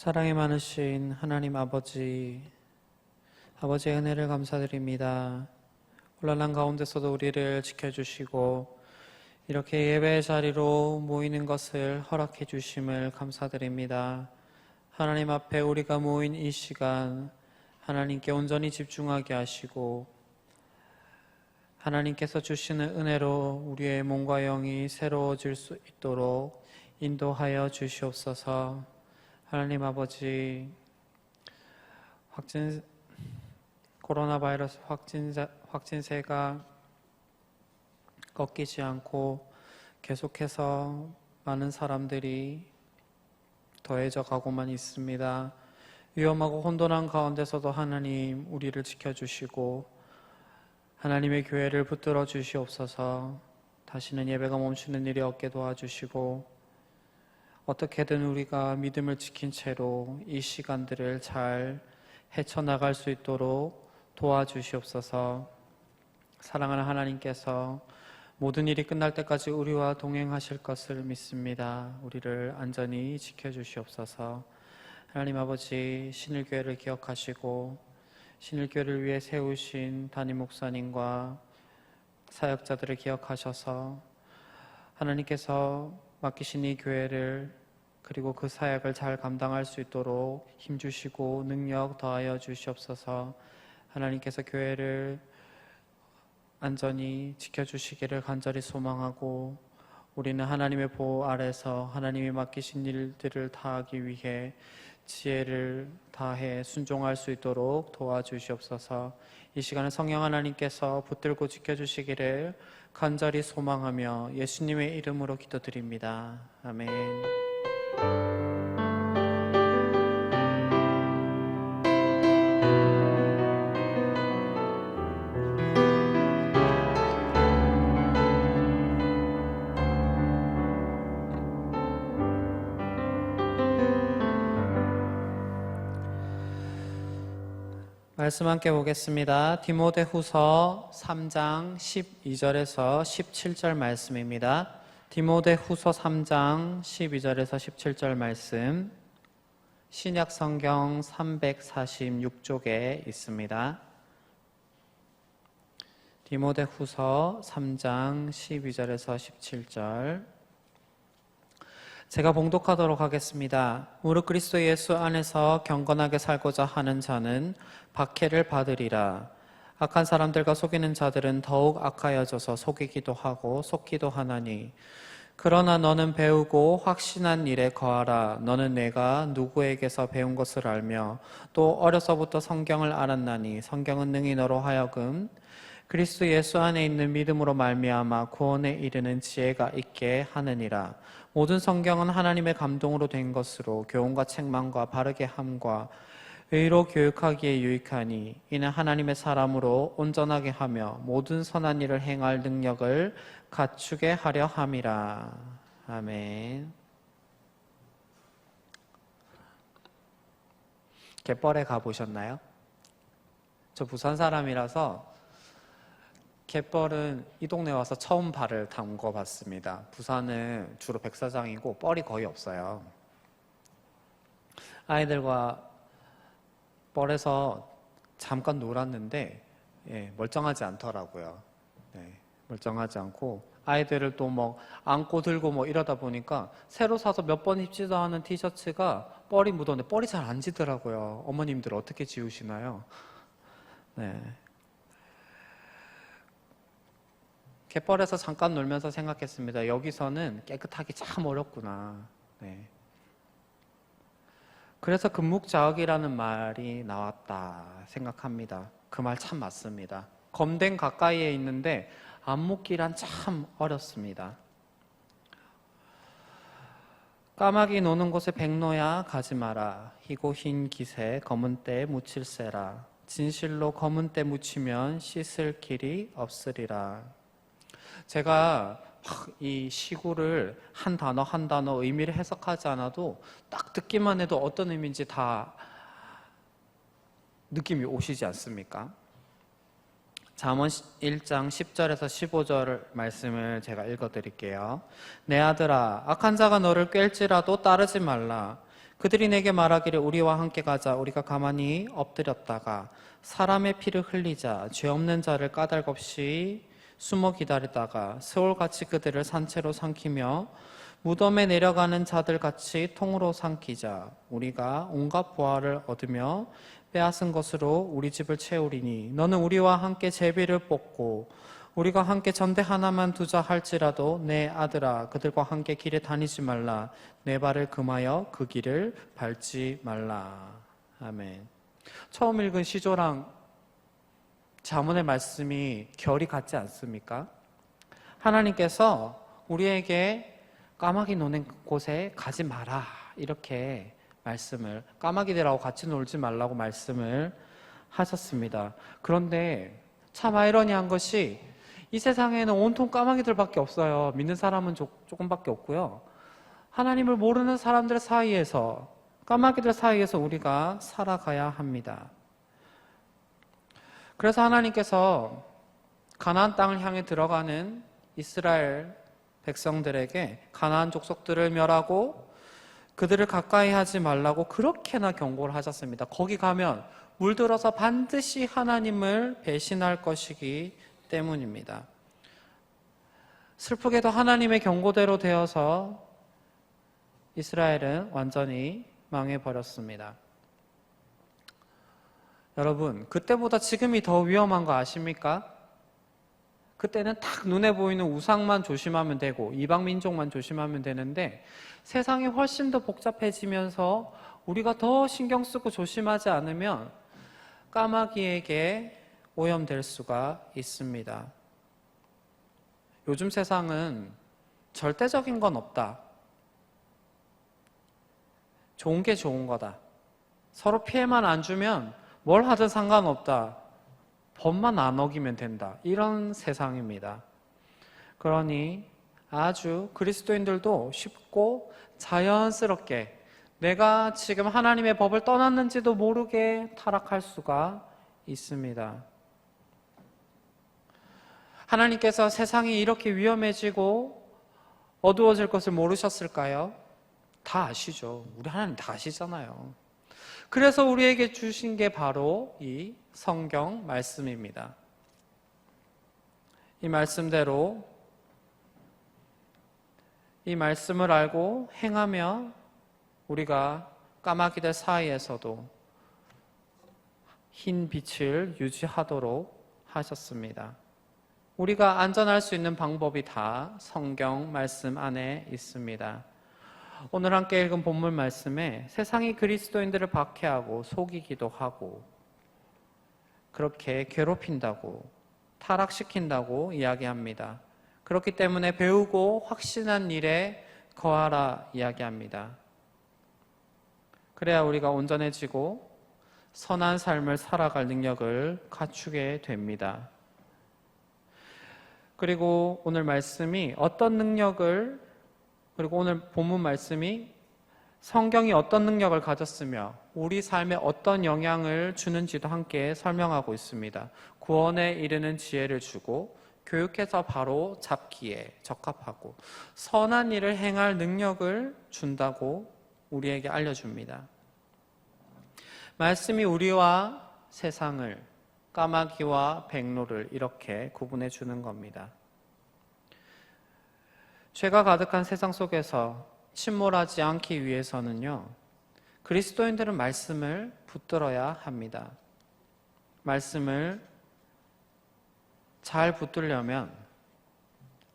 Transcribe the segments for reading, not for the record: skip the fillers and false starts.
사랑이 많으신 하나님 아버지의 은혜를 감사드립니다. 곤란한 가운데서도 우리를 지켜주시고 이렇게 예배의 자리로 모이는 것을 허락해 주심을 감사드립니다. 하나님 앞에 우리가 모인 이 시간 하나님께 온전히 집중하게 하시고 하나님께서 주시는 은혜로 우리의 몸과 영이 새로워질 수 있도록 인도하여 주시옵소서. 하나님 아버지, 코로나 바이러스 확진세가 꺾이지 않고 계속해서 많은 사람들이 더해져 가고만 있습니다. 위험하고 혼돈한 가운데서도 하나님 우리를 지켜주시고 하나님의 교회를 붙들어 주시옵소서. 다시는 예배가 멈추는 일이 없게 도와주시고 어떻게든 우리가 믿음을 지킨 채로 이 시간들을 잘 헤쳐나갈 수 있도록 도와주시옵소서. 사랑하는 하나님께서 모든 일이 끝날 때까지 우리와 동행하실 것을 믿습니다. 우리를 안전히 지켜주시옵소서. 하나님 아버지, 신일교회를 기억하시고 신일교회를 위해 세우신 담임 목사님과 사역자들을 기억하셔서 하나님께서 맡기신 이 교회를 그리고 그 사역을 잘 감당할 수 있도록 힘주시고 능력 더하여 주시옵소서. 하나님께서 교회를 안전히 지켜주시기를 간절히 소망하고 우리는 하나님의 보호 아래서 하나님이 맡기신 일들을 다하기 위해 지혜를 다해 순종할 수 있도록 도와주시옵소서. 이 시간에 성령 하나님께서 붙들고 지켜주시기를 간절히 소망하며 예수님의 이름으로 기도드립니다. 아멘. 말씀 함께 보겠습니다. 디모데후서 3장 12절에서 17절 말씀입니다. 디모데후서 3장 12절에서 17절 말씀, 신약 성경 346쪽에 있습니다. 디모데후서 3장 12절에서 17절, 제가 봉독하도록 하겠습니다. 무릇 그리스도 예수 안에서 경건하게 살고자 하는 자는 박해를 받으리라. 악한 사람들과 속이는 자들은 더욱 악하여져서 속이기도 하고 속기도 하나니, 그러나 너는 배우고 확신한 일에 거하라. 너는 내가 누구에게서 배운 것을 알며 또 어려서부터 성경을 알았나니 성경은 능히 너로 하여금 그리스도 예수 안에 있는 믿음으로 말미암아 구원에 이르는 지혜가 있게 하느니라. 모든 성경은 하나님의 감동으로 된 것으로 교훈과 책망과 바르게 함과 의로 교육하기에 유익하니 이는 하나님의 사람으로 온전하게 하며 모든 선한 일을 행할 능력을 갖추게 하려 함이라. 아멘. 갯벌에 가보셨나요? 저 부산 사람이라서 갯벌은 이 동네 와서 처음 발을 담궈 봤습니다. 부산은 주로 백사장이고 뻘이 거의 없어요. 아이들과 뻘에서 잠깐 놀았는데 멀쩡하지 않더라고요. 멀쩡하지 않고 아이들을 또 뭐 안고 들고 뭐 이러다 보니까 새로 사서 몇 번 입지도 않은 티셔츠가 뻘이 묻었는데 뻘이 잘 안 지더라고요. 어머님들 어떻게 지우시나요? 갯벌에서 잠깐 놀면서 생각했습니다. 여기서는 깨끗하기 참 어렵구나. 그래서 금묵자학이라는 말이 나왔다 생각합니다. 그 말 참 맞습니다. 검댕 가까이에 있는데 안 묻기란 참 어렵습니다. 까마귀 노는 곳에 백로야 가지 마라. 희고 흰 깃에 검은 때 묻힐세라. 진실로 검은 때 묻히면 씻을 길이 없으리라. 제가 이 시구를 한 단어 한 단어 의미를 해석하지 않아도 딱 듣기만 해도 어떤 의미인지 다 느낌이 오시지 않습니까? 잠언 1장 10절에서 15절 말씀을 제가 읽어드릴게요. 내 아들아, 악한 자가 너를 꿰일지라도 따르지 말라. 그들이 내게 말하기를 우리와 함께 가자. 우리가 가만히 엎드렸다가 사람의 피를 흘리자. 죄 없는 자를 까닭없이 숨어 기다리다가 스올같이 그들을 산채로 삼키며 무덤에 내려가는 자들 같이 통으로 삼키자. 우리가 온갖 보화를 얻으며 빼앗은 것으로 우리 집을 채우리니 너는 우리와 함께 제비를 뽑고 우리가 함께 전대 하나만 두자 할지라도 내 아들아 그들과 함께 길에 다니지 말라. 내 발을 금하여 그 길을 밟지 말라. 아멘. 처음 읽은 시조랑 잠언의 말씀이 결이 같지 않습니까? 하나님께서 우리에게 까마귀 노는 곳에 가지 마라 이렇게 말씀을, 까마귀들하고 같이 놀지 말라고 말씀을 하셨습니다. 그런데 참 아이러니한 것이 이 세상에는 온통 까마귀들밖에 없어요. 믿는 사람은 조금밖에 없고요. 하나님을 모르는 사람들 사이에서, 까마귀들 사이에서 우리가 살아가야 합니다. 그래서 하나님께서 가나안 땅을 향해 들어가는 이스라엘 백성들에게 가나안 족속들을 멸하고 그들을 가까이 하지 말라고 그렇게나 경고를 하셨습니다. 거기 가면 물들어서 반드시 하나님을 배신할 것이기 때문입니다. 슬프게도 하나님의 경고대로 되어서 이스라엘은 완전히 망해버렸습니다. 여러분, 그때보다 지금이 더 위험한 거 아십니까? 그때는 딱 눈에 보이는 우상만 조심하면 되고 이방 민족만 조심하면 되는데 세상이 훨씬 더 복잡해지면서 우리가 더 신경 쓰고 조심하지 않으면 까마귀에게 오염될 수가 있습니다. 요즘 세상은 절대적인 건 없다. 좋은 게 좋은 거다. 서로 피해만 안 주면 뭘 하든 상관없다. 법만 안 어기면 된다. 이런 세상입니다. 그러니 아주 그리스도인들도 쉽고 자연스럽게 내가 지금 하나님의 법을 떠났는지도 모르게 타락할 수가 있습니다. 하나님께서 세상이 이렇게 위험해지고 어두워질 것을 모르셨을까요? 다 아시죠. 우리 하나님 다 아시잖아요. 그래서 우리에게 주신 게 바로 이 성경 말씀입니다. 이 말씀대로 이 말씀을 알고 행하며 우리가 까마귀들 사이에서도 흰 빛을 유지하도록 하셨습니다. 우리가 안전할 수 있는 방법이 다 성경 말씀 안에 있습니다. 오늘 함께 읽은 본문 말씀에 세상이 그리스도인들을 박해하고 속이기도 하고 그렇게 괴롭힌다고 타락시킨다고 이야기합니다. 그렇기 때문에 배우고 확신한 일에 거하라 이야기합니다. 그래야 우리가 온전해지고 선한 삶을 살아갈 능력을 갖추게 됩니다. 그리고 오늘 말씀이 어떤 능력을, 그리고 오늘 본문 말씀이 성경이 어떤 능력을 가졌으며 우리 삶에 어떤 영향을 주는지도 함께 설명하고 있습니다. 구원에 이르는 지혜를 주고 교육해서 바로 잡기에 적합하고 선한 일을 행할 능력을 준다고 우리에게 알려줍니다. 말씀이 우리와 세상을, 까마귀와 백로를 이렇게 구분해 주는 겁니다. 죄가 가득한 세상 속에서 침몰하지 않기 위해서는요, 그리스도인들은 말씀을 붙들어야 합니다. 말씀을 잘 붙들려면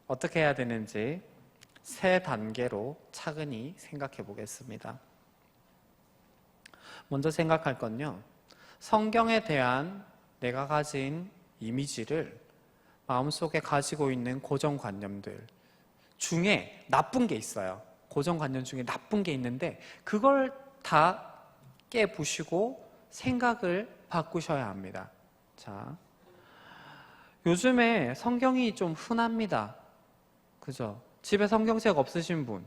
어떻게 해야 되는지 세 단계로 차근히 생각해 보겠습니다. 먼저 생각할 건요, 성경에 대한 내가 가진 이미지를 마음속에 가지고 있는 고정관념들 중에 나쁜 게 있어요. 고정관념 중에 나쁜 게 있는데 그걸 다 깨부시고 생각을 바꾸셔야 합니다. 자, 요즘에 성경이 좀 흔합니다. 그죠? 집에 성경책 없으신 분,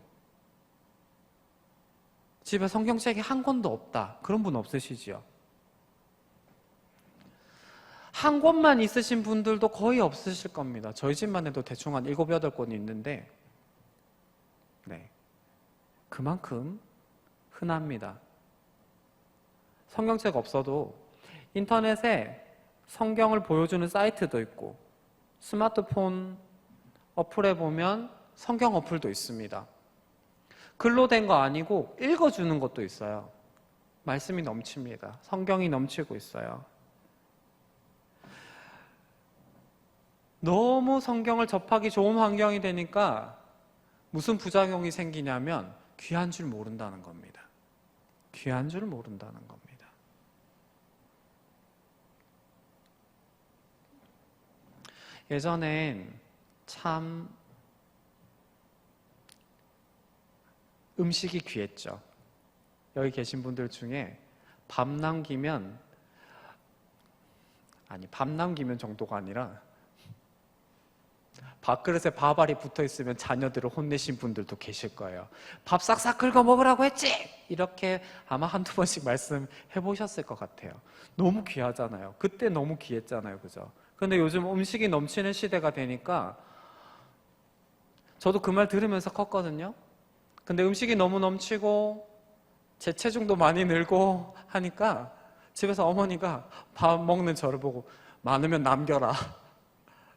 집에 성경책이 한 권도 없다, 그런 분 없으시지요? 한 권만 있으신 분들도 거의 없으실 겁니다. 저희 집만 해도 대충 한 7, 8권이 있는데, 네, 그만큼 흔합니다. 성경책 없어도 인터넷에 성경을 보여주는 사이트도 있고 스마트폰 어플에 보면 성경 어플도 있습니다. 글로 된 거 아니고 읽어주는 것도 있어요. 말씀이 넘칩니다. 성경이 넘치고 있어요. 너무 성경을 접하기 좋은 환경이 되니까 무슨 부작용이 생기냐면 귀한 줄 모른다는 겁니다. 귀한 줄 모른다는 겁니다. 예전엔 참 음식이 귀했죠. 여기 계신 분들 중에 밥 남기면 정도가 아니라 밥그릇에 밥알이 붙어있으면 자녀들을 혼내신 분들도 계실 거예요. 밥 싹싹 긁어 먹으라고 했지! 이렇게 아마 한두 번씩 말씀해 보셨을 것 같아요. 너무 귀하잖아요. 그때 너무 귀했잖아요. 그죠? 근데 요즘 음식이 넘치는 시대가 되니까 저도 그 말 들으면서 컸거든요. 근데 음식이 너무 넘치고 제 체중도 많이 늘고 하니까 집에서 어머니가 밥 먹는 저를 보고 많으면 남겨라.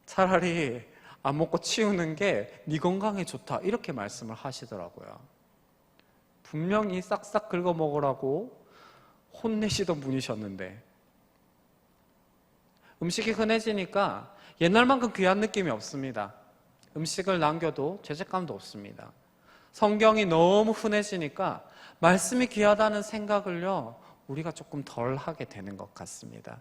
차라리 안 먹고 치우는 게 네 건강에 좋다. 이렇게 말씀을 하시더라고요. 분명히 싹싹 긁어 먹으라고 혼내시던 분이셨는데 음식이 흔해지니까 옛날만큼 귀한 느낌이 없습니다. 음식을 남겨도 죄책감도 없습니다. 성경이 너무 흔해지니까 말씀이 귀하다는 생각을요, 우리가 조금 덜 하게 되는 것 같습니다.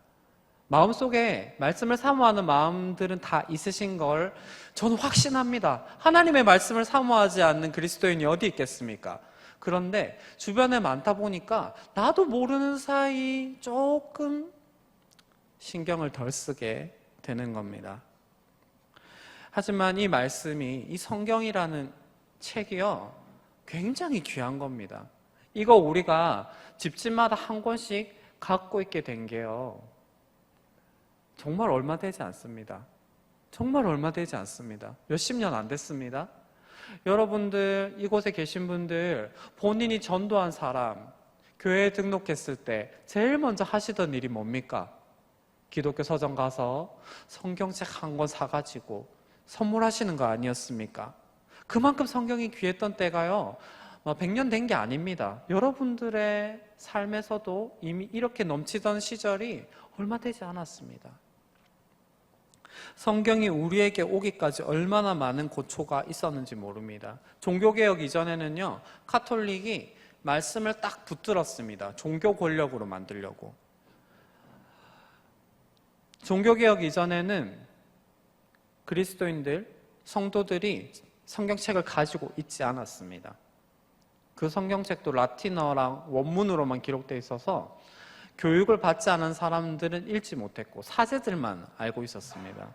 마음속에 말씀을 사모하는 마음들은 다 있으신 걸 저는 확신합니다. 하나님의 말씀을 사모하지 않는 그리스도인이 어디 있겠습니까? 그런데 주변에 많다 보니까 나도 모르는 사이 조금 신경을 덜 쓰게 되는 겁니다. 하지만 이 말씀이, 이 성경이라는 책이요, 굉장히 귀한 겁니다. 이거 우리가 집집마다 한 권씩 갖고 있게 된 게요, 정말 얼마 되지 않습니다. 정말 얼마 되지 않습니다. 몇십 년 안 됐습니다. 여러분들, 이곳에 계신 분들, 본인이 전도한 사람, 교회에 등록했을 때 제일 먼저 하시던 일이 뭡니까? 기독교 서점 가서 성경책 한 권 사가지고 선물하시는 거 아니었습니까? 그만큼 성경이 귀했던 때가요, 100년 된 게 아닙니다. 여러분들의 삶에서도 이미 이렇게 넘치던 시절이 얼마 되지 않았습니다. 성경이 우리에게 오기까지 얼마나 많은 고초가 있었는지 모릅니다. 종교개혁 이전에는요, 카톨릭이 말씀을 딱 붙들었습니다. 종교 권력으로 만들려고. 종교개혁 이전에는 그리스도인들, 성도들이 성경책을 가지고 있지 않았습니다. 그 성경책도 라틴어랑 원문으로만 기록되어 있어서 교육을 받지 않은 사람들은 읽지 못했고 사제들만 알고 있었습니다.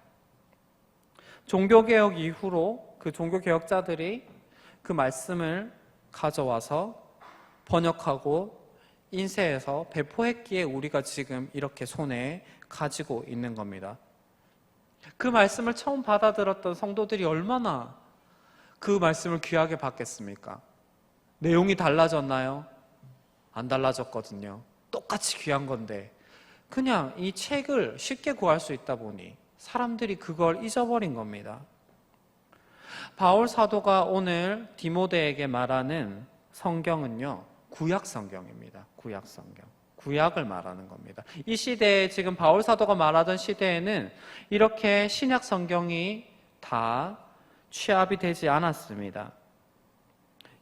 종교개혁 이후로 그 종교개혁자들이 그 말씀을 가져와서 번역하고 인쇄해서 배포했기에 우리가 지금 이렇게 손에 가지고 있는 겁니다. 그 말씀을 처음 받아들었던 성도들이 얼마나 그 말씀을 귀하게 받겠습니까? 내용이 달라졌나요? 안 달라졌거든요. 똑같이 귀한 건데 그냥 이 책을 쉽게 구할 수 있다 보니 사람들이 그걸 잊어버린 겁니다. 바울 사도가 오늘 디모데에게 말하는 성경은요, 구약 성경입니다. 구약 성경. 구약을 말하는 겁니다. 이 시대에, 지금 바울 사도가 말하던 시대에는 이렇게 신약 성경이 다 취합이 되지 않았습니다.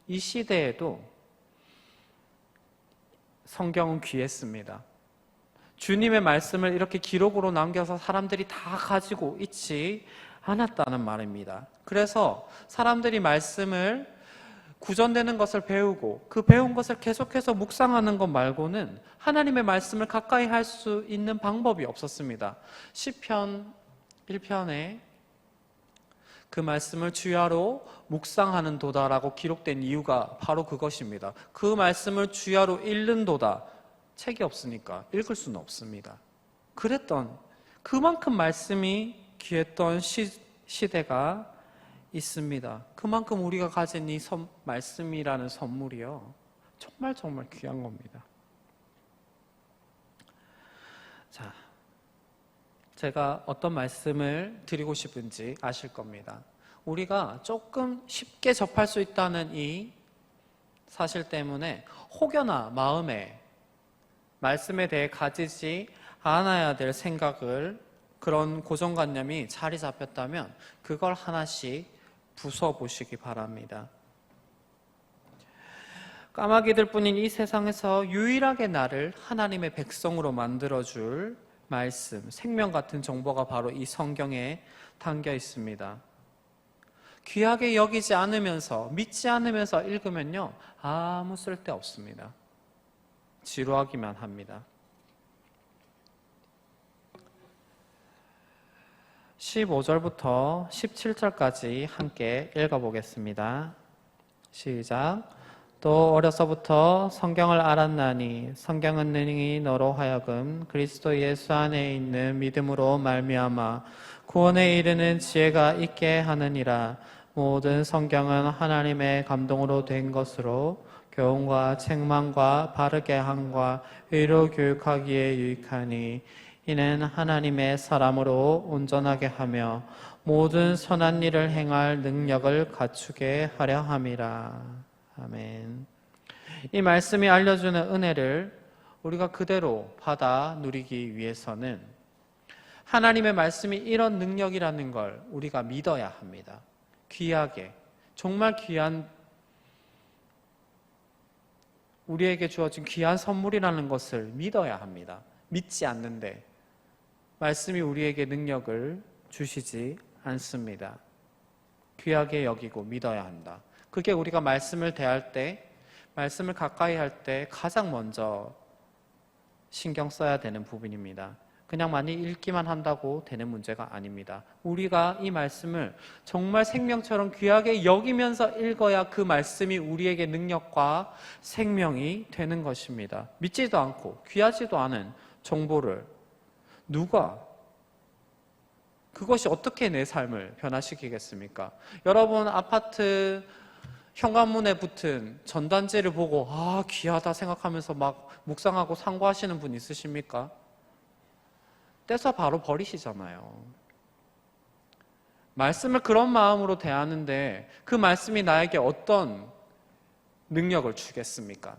이 시대에도 성경은 귀했습니다. 주님의 말씀을 이렇게 기록으로 남겨서 사람들이 다 가지고 있지 않았다는 말입니다. 그래서 사람들이 말씀을 구전되는 것을 배우고 그 배운 것을 계속해서 묵상하는 것 말고는 하나님의 말씀을 가까이 할 수 있는 방법이 없었습니다. 시편 1편에 그 말씀을 주야로 묵상하는 도다라고 기록된 이유가 바로 그것입니다. 그 말씀을 주야로 읽는 도다. 책이 없으니까 읽을 수는 없습니다. 그랬던, 그만큼 말씀이 귀했던 시대가 있습니다. 그만큼 우리가 가진 이 말씀이라는 선물이요, 정말 정말 귀한 겁니다. 자, 제가 어떤 말씀을 드리고 싶은지 아실 겁니다. 우리가 조금 쉽게 접할 수 있다는 이 사실 때문에 혹여나 마음에 말씀에 대해 가지지 않아야 될 생각을, 그런 고정관념이 자리 잡혔다면 그걸 하나씩 부숴보시기 바랍니다. 까마귀들 뿐인 이 세상에서 유일하게 나를 하나님의 백성으로 만들어줄 말씀, 생명 같은 정보가 바로 이 성경에 담겨 있습니다. 귀하게 여기지 않으면서, 믿지 않으면서 읽으면요, 아무 쓸데 없습니다. 지루하기만 합니다. 15절부터 17절까지 함께 읽어보겠습니다. 시작. 또 어려서부터 성경을 알았나니 성경은 능히 너로 하여금 그리스도 예수 안에 있는 믿음으로 말미암아 구원에 이르는 지혜가 있게 하느니라. 모든 성경은 하나님의 감동으로 된 것으로 교훈과 책망과 바르게 함과 의로 교육하기에 유익하니 이는 하나님의 사람으로 온전하게 하며 모든 선한 일을 행할 능력을 갖추게 하려 함이라. 아멘. 이 말씀이 알려주는 은혜를 우리가 그대로 받아 누리기 위해서는 하나님의 말씀이 이런 능력이라는 걸 우리가 믿어야 합니다. 귀하게, 정말 귀한, 우리에게 주어진 귀한 선물이라는 것을 믿어야 합니다. 믿지 않는데 말씀이 우리에게 능력을 주시지 않습니다. 귀하게 여기고 믿어야 한다. 그게 우리가 말씀을 대할 때, 말씀을 가까이 할 때 가장 먼저 신경 써야 되는 부분입니다. 그냥 많이 읽기만 한다고 되는 문제가 아닙니다. 우리가 이 말씀을 정말 생명처럼 귀하게 여기면서 읽어야 그 말씀이 우리에게 능력과 생명이 되는 것입니다. 믿지도 않고 귀하지도 않은 정보를 누가, 그것이 어떻게 내 삶을 변화시키겠습니까? 여러분 아파트 현관문에 붙은 전단지를 보고 귀하다 생각하면서 막 묵상하고 상고하시는 분 있으십니까? 떼서 바로 버리시잖아요. 말씀을 그런 마음으로 대하는데 그 말씀이 나에게 어떤 능력을 주겠습니까?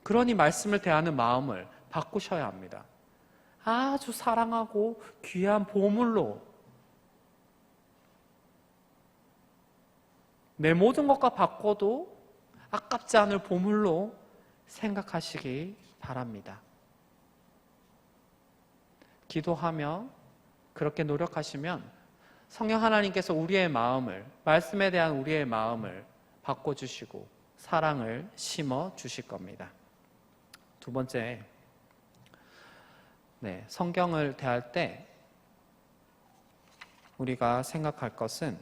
그러니 말씀을 대하는 마음을 바꾸셔야 합니다. 아주 사랑하고 귀한 보물로, 내 모든 것과 바꿔도 아깝지 않을 보물로 생각하시기 바랍니다. 기도하며 그렇게 노력하시면 성령 하나님께서 우리의 마음을, 말씀에 대한 우리의 마음을 바꿔주시고 사랑을 심어 주실 겁니다. 두 번째, 성경을 대할 때 우리가 생각할 것은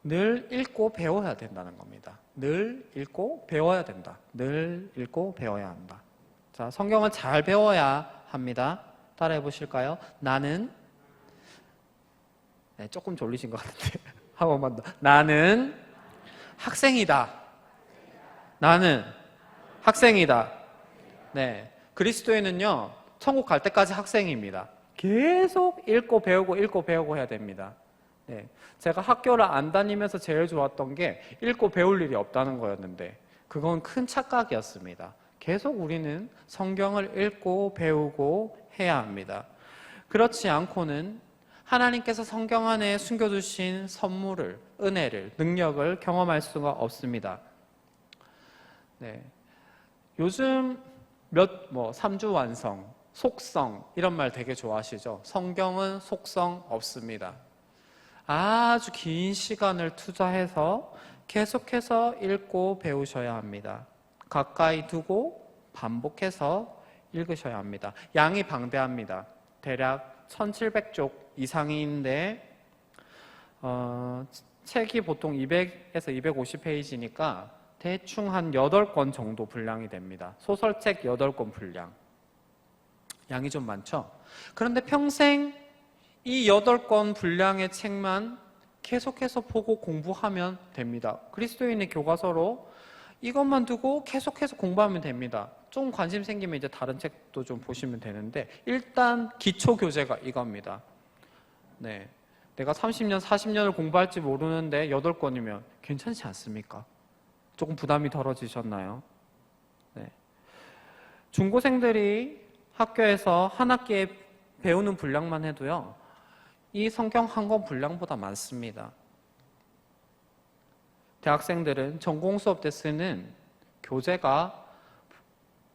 늘 읽고 배워야 된다는 겁니다. 늘 읽고 배워야 된다. 늘 읽고 배워야 한다. 자, 성경을 잘 배워야 합니다. 따라해 보실까요? 나는, 조금 졸리신 것 같은데 한 번만 더. 나는 학생이다. 나는 학생이다. 네, 그리스도인은요, 천국 갈 때까지 학생입니다. 계속 읽고 배우고 해야 됩니다. 네, 제가 학교를 안 다니면서 제일 좋았던 게 읽고 배울 일이 없다는 거였는데 그건 큰 착각이었습니다. 계속 우리는 성경을 읽고 배우고 해야 합니다. 그렇지 않고는 하나님께서 성경 안에 숨겨두신 선물을, 은혜를, 능력을 경험할 수가 없습니다. 네, 요즘 3주 완성, 속성 이런 말 되게 좋아하시죠? 성경은 속성 없습니다. 아주 긴 시간을 투자해서 계속해서 읽고 배우셔야 합니다. 가까이 두고 반복해서 읽으셔야 합니다. 양이 방대합니다. 대략 1700쪽 이상인데 책이 보통 200에서 250페이지니까 대충 한 8권 정도 분량이 됩니다. 소설책 8권 분량. 양이 좀 많죠? 그런데 평생 이 8권 분량의 책만 계속해서 보고 공부하면 됩니다. 그리스도인의 교과서로 이것만 두고 계속해서 공부하면 됩니다. 좀 관심 생기면 이제 다른 책도 좀 보시면 되는데 일단 기초 교재가 이겁니다. 네, 내가 30년, 40년을 공부할지 모르는데 8권이면 괜찮지 않습니까? 조금 부담이 덜어지셨나요? 네. 중고생들이 학교에서 한 학기에 배우는 분량만 해도요, 이 성경 한 권 분량보다 많습니다. 대학생들은 전공 수업 때 쓰는 교재가,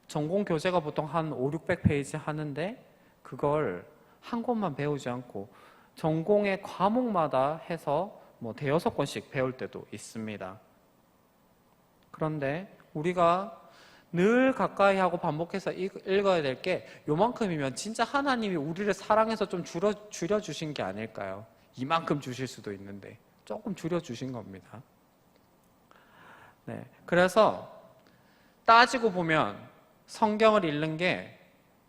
전공 교재가 보통 한 5, 600페이지 하는데 그걸 한 권만 배우지 않고 전공의 과목마다 해서 뭐 대여섯 권씩 배울 때도 있습니다. 그런데 우리가 늘 가까이 하고 반복해서 읽어야 될 게 요만큼이면 진짜 하나님이 우리를 사랑해서 좀 줄여주신 게 아닐까요? 이만큼 주실 수도 있는데 조금 줄여주신 겁니다. 네, 그래서 따지고 보면 성경을 읽는 게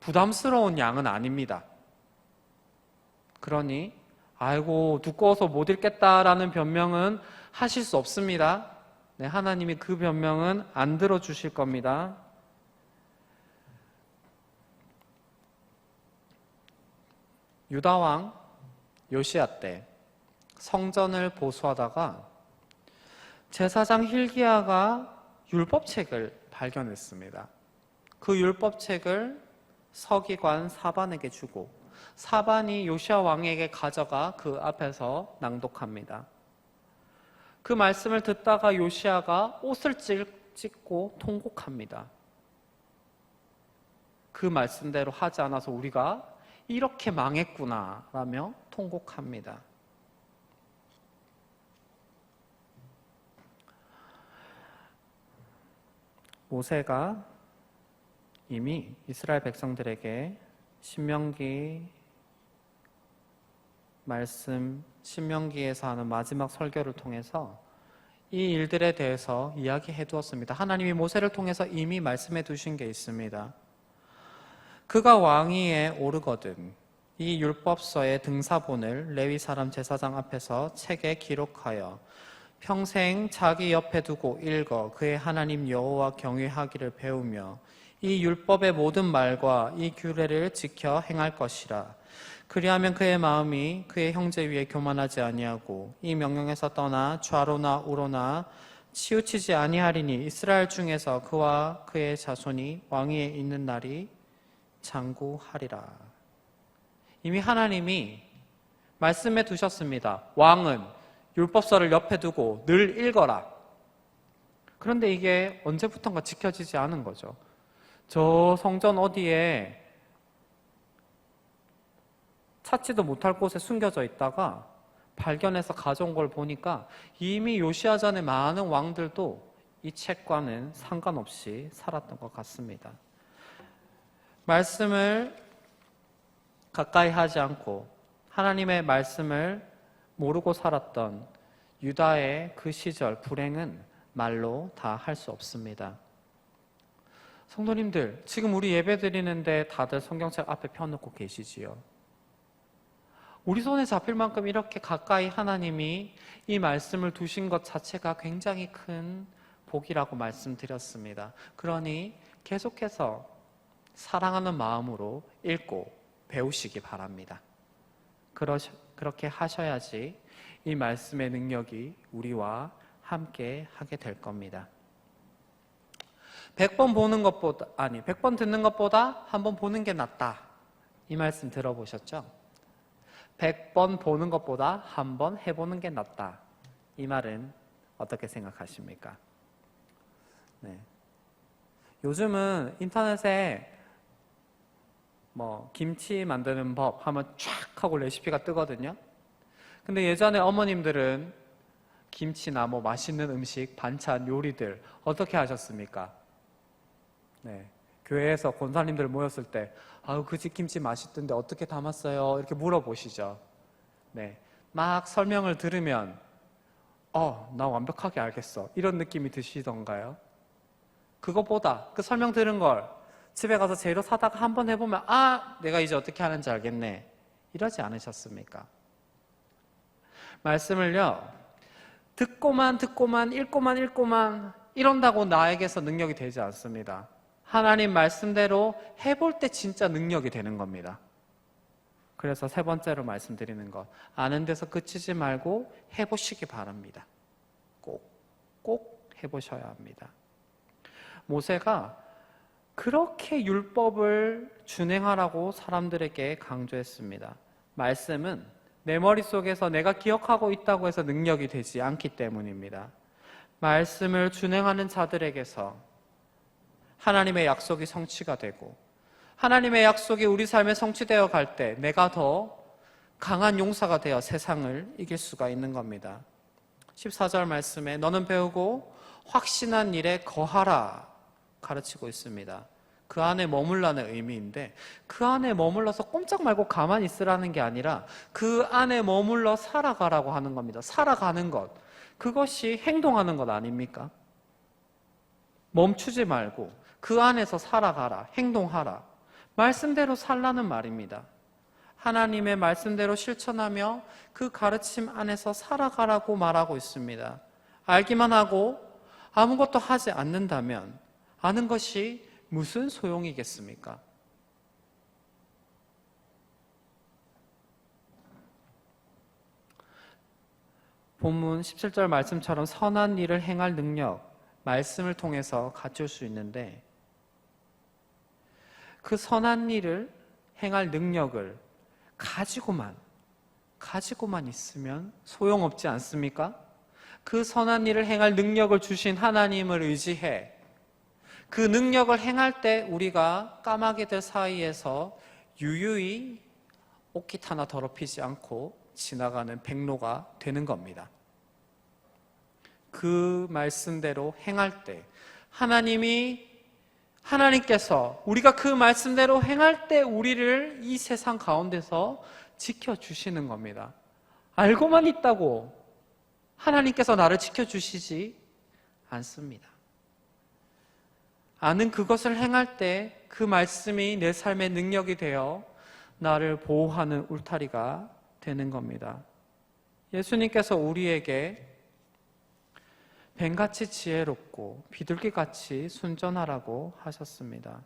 부담스러운 양은 아닙니다. 그러니 아이고 두꺼워서 못 읽겠다라는 변명은 하실 수 없습니다. 네, 하나님이 그 변명은 안 들어주실 겁니다. 유다왕 요시야 때 성전을 보수하다가 제사장 hil기야가 율법책을 발견했습니다. 그 율법책을 서기관 사반에게 주고 사반이 요시야 왕에게 가져가 그 앞에서 낭독합니다. 그 말씀을 듣다가 요시야가 옷을 찢고 통곡합니다. 그 말씀대로 하지 않아서 우리가 이렇게 망했구나 라며 통곡합니다. 모세가 이미 이스라엘 백성들에게 신명기 말씀, 신명기에서 하는 마지막 설교를 통해서 이 일들에 대해서 이야기해 두었습니다. 하나님이 모세를 통해서 이미 말씀해 두신 게 있습니다. 그가 왕위에 오르거든 이 율법서의 등사본을 레위 사람 제사장 앞에서 책에 기록하여 평생 자기 옆에 두고 읽어 그의 하나님 여호와 경외하기를 배우며 이 율법의 모든 말과 이 규례를 지켜 행할 것이라. 그리하면 그의 마음이 그의 형제 위에 교만하지 아니하고 이 명령에서 떠나 좌로나 우로나 치우치지 아니하리니 이스라엘 중에서 그와 그의 자손이 왕위에 있는 날이 장구하리라. 이미 하나님이 말씀해 두셨습니다. 왕은 율법서를 옆에 두고 늘 읽어라. 그런데 이게 언제부턴가 지켜지지 않은 거죠. 저 성전 어디에 찾지도 못할 곳에 숨겨져 있다가 발견해서 가져온 걸 보니까 이미 요시야 전에 많은 왕들도 이 책과는 상관없이 살았던 것 같습니다. 말씀을 가까이 하지 않고 하나님의 말씀을 모르고 살았던 유다의 그 시절 불행은 말로 다 할 수 없습니다. 성도님들, 지금 우리 예배 드리는데 다들 성경책 앞에 펴놓고 계시지요? 우리 손에 잡힐 만큼 이렇게 가까이 하나님이 이 말씀을 두신 것 자체가 굉장히 큰 복이라고 말씀드렸습니다. 그러니 계속해서 사랑하는 마음으로 읽고 배우시기 바랍니다. 그렇게 하셔야지 이 말씀의 능력이 우리와 함께 하게 될 겁니다. 100번 듣는 것보다 한 번 보는 게 낫다. 이 말씀 들어보셨죠? 100번 보는 것보다 한 번 해보는 게 낫다. 이 말은 어떻게 생각하십니까? 네. 요즘은 인터넷에 김치 만드는 법 하면 쫙 하고 레시피가 뜨거든요. 근데 예전에 어머님들은 김치나 맛있는 음식, 반찬, 요리들 어떻게 하셨습니까? 네. 교회에서 권사님들 모였을 때 그 집 김치 맛있던데 어떻게 담았어요? 이렇게 물어보시죠. 네. 막 설명을 들으면 나 완벽하게 알겠어. 이런 느낌이 드시던가요? 그것보다 그 설명 들은 걸 집에 가서 재료 사다가 한번 해보면 내가 이제 어떻게 하는지 알겠네. 이러지 않으셨습니까? 말씀을요, 듣고만 읽고만 이런다고 나에게서 능력이 되지 않습니다. 하나님 말씀대로 해볼 때 진짜 능력이 되는 겁니다. 그래서 세 번째로 말씀드리는 것, 아는 데서 그치지 말고 해보시기 바랍니다. 꼭 해보셔야 합니다. 모세가 그렇게 율법을 준행하라고 사람들에게 강조했습니다. 말씀은 내 머릿속에서 내가 기억하고 있다고 해서 능력이 되지 않기 때문입니다. 말씀을 준행하는 자들에게서 하나님의 약속이 성취가 되고, 하나님의 약속이 우리 삶에 성취되어 갈 때 내가 더 강한 용사가 되어 세상을 이길 수가 있는 겁니다. 14절 말씀에 너는 배우고 확신한 일에 거하라 가르치고 있습니다. 그 안에 머물라는 의미인데, 그 안에 머물러서 꼼짝 말고 가만히 있으라는 게 아니라 그 안에 머물러 살아가라고 하는 겁니다. 살아가는 것, 그것이 행동하는 것 아닙니까? 멈추지 말고 그 안에서 살아가라, 행동하라, 말씀대로 살라는 말입니다. 하나님의 말씀대로 실천하며 그 가르침 안에서 살아가라고 말하고 있습니다. 알기만 하고 아무것도 하지 않는다면 아는 것이 무슨 소용이겠습니까? 본문 17절 말씀처럼 선한 일을 행할 능력, 말씀을 통해서 갖출 수 있는데, 그 선한 일을 행할 능력을 가지고만 있으면 소용없지 않습니까? 그 선한 일을 행할 능력을 주신 하나님을 의지해 그 능력을 행할 때 우리가 까마귀들 사이에서 유유히 옷깃 하나 더럽히지 않고 지나가는 백로가 되는 겁니다. 그 말씀대로 행할 때 하나님께서 우리가 그 말씀대로 행할 때 우리를 이 세상 가운데서 지켜주시는 겁니다. 알고만 있다고 하나님께서 나를 지켜주시지 않습니다. 아는 그것을 행할 때 그 말씀이 내 삶의 능력이 되어 나를 보호하는 울타리가 되는 겁니다. 예수님께서 우리에게 뱀같이 지혜롭고 비둘기같이 순전하라고 하셨습니다.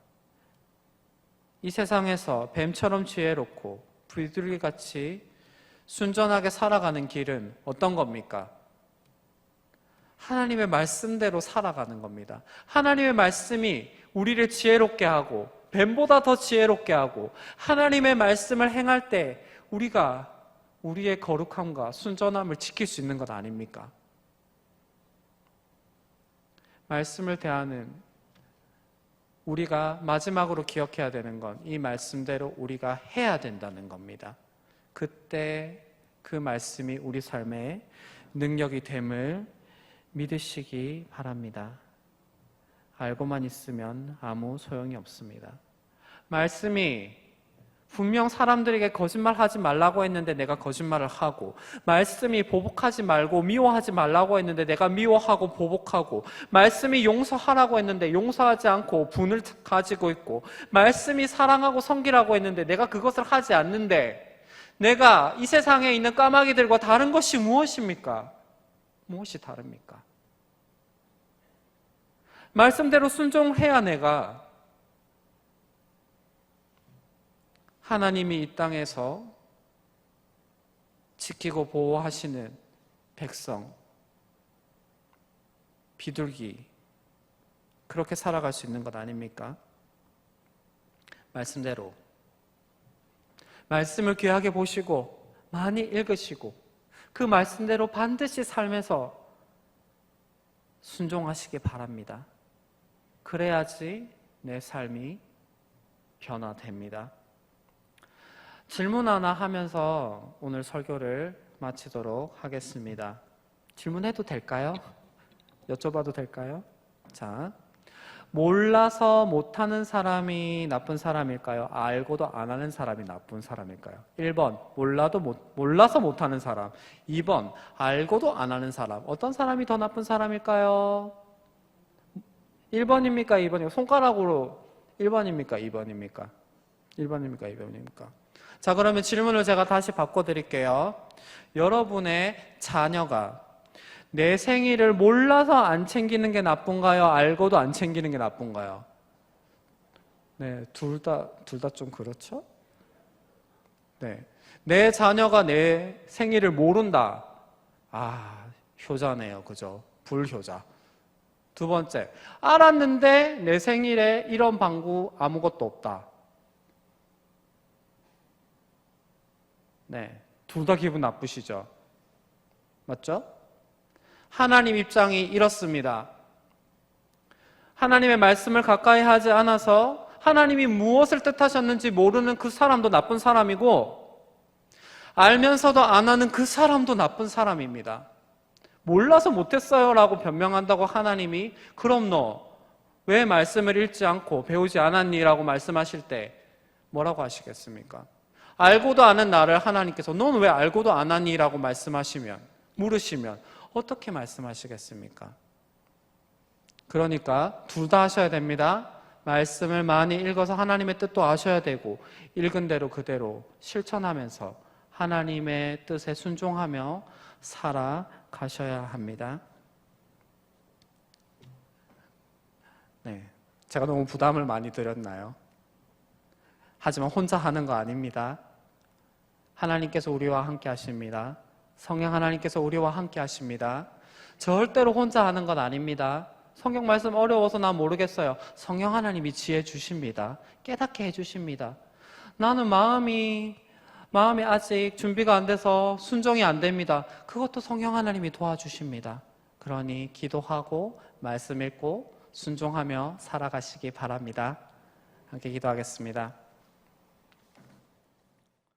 이 세상에서 뱀처럼 지혜롭고 비둘기같이 순전하게 살아가는 길은 어떤 겁니까? 하나님의 말씀대로 살아가는 겁니다. 하나님의 말씀이 우리를 지혜롭게 하고 뱀보다 더 지혜롭게 하고, 하나님의 말씀을 행할 때 우리가 우리의 거룩함과 순전함을 지킬 수 있는 것 아닙니까? 말씀을 대하는 우리가 마지막으로 기억해야 되는 건 이 말씀대로 우리가 해야 된다는 겁니다. 그때 그 말씀이 우리 삶의 능력이 됨을 믿으시기 바랍니다. 알고만 있으면 아무 소용이 없습니다. 말씀이 분명 사람들에게 거짓말하지 말라고 했는데 내가 거짓말을 하고, 말씀이 보복하지 말고 미워하지 말라고 했는데 내가 미워하고 보복하고, 말씀이 용서하라고 했는데 용서하지 않고 분을 가지고 있고, 말씀이 사랑하고 섬기라고 했는데 내가 그것을 하지 않는데 내가 이 세상에 있는 까마귀들과 다른 것이 무엇입니까? 무엇이 다릅니까? 말씀대로 순종해야 내가 하나님이 이 땅에서 지키고 보호하시는 백성, 비둘기, 그렇게 살아갈 수 있는 것 아닙니까? 말씀대로 말씀을 귀하게 보시고 많이 읽으시고 그 말씀대로 반드시 삶에서 순종하시기 바랍니다. 그래야지 내 삶이 변화됩니다. 질문 하나 하면서 오늘 설교를 마치도록 하겠습니다. 질문해도 될까요? 여쭤봐도 될까요? 자, 몰라서 못하는 사람이 나쁜 사람일까요? 알고도 안 하는 사람이 나쁜 사람일까요? 1번, 몰라서 못하는 사람. 2번, 알고도 안 하는 사람. 어떤 사람이 더 나쁜 사람일까요? 1번입니까? 2번입니까? 손가락으로 1번입니까? 2번입니까? 1번입니까? 2번입니까? 자, 그러면 질문을 제가 다시 바꿔드릴게요. 여러분의 자녀가 내 생일을 몰라서 안 챙기는 게 나쁜가요? 알고도 안 챙기는 게 나쁜가요? 네, 둘 다 좀 그렇죠? 네. 내 자녀가 내 생일을 모른다. 아, 효자네요. 그죠? 불효자. 두 번째, 알았는데 내 생일에 이런 방구 아무것도 없다. 네. 둘 다 기분 나쁘시죠? 맞죠? 하나님 입장이 이렇습니다. 하나님의 말씀을 가까이 하지 않아서 하나님이 무엇을 뜻하셨는지 모르는 그 사람도 나쁜 사람이고, 알면서도 안 하는 그 사람도 나쁜 사람입니다. 몰라서 못했어요 라고 변명한다고 하나님이 그럼 너 왜 말씀을 읽지 않고 배우지 않았니? 라고 말씀하실 때 뭐라고 하시겠습니까? 알고도 아는 나를 하나님께서 넌 왜 알고도 안 하니? 라고 말씀하시면, 물으시면 어떻게 말씀하시겠습니까? 그러니까 둘 다 하셔야 됩니다. 말씀을 많이 읽어서 하나님의 뜻도 아셔야 되고, 읽은 대로 그대로 실천하면서 하나님의 뜻에 순종하며 살아가셔야 합니다. 네, 제가 너무 부담을 많이 드렸나요? 하지만 혼자 하는 거 아닙니다. 하나님께서 우리와 함께 하십니다. 성령 하나님께서 우리와 함께 하십니다. 절대로 혼자 하는 건 아닙니다. 성경 말씀 어려워서 나 모르겠어요. 성령 하나님이 지혜 주십니다. 깨닫게 해주십니다. 나는 마음이 아직 준비가 안 돼서 순종이 안 됩니다. 그것도 성령 하나님이 도와주십니다. 그러니 기도하고 말씀 읽고 순종하며 살아가시기 바랍니다. 함께 기도하겠습니다.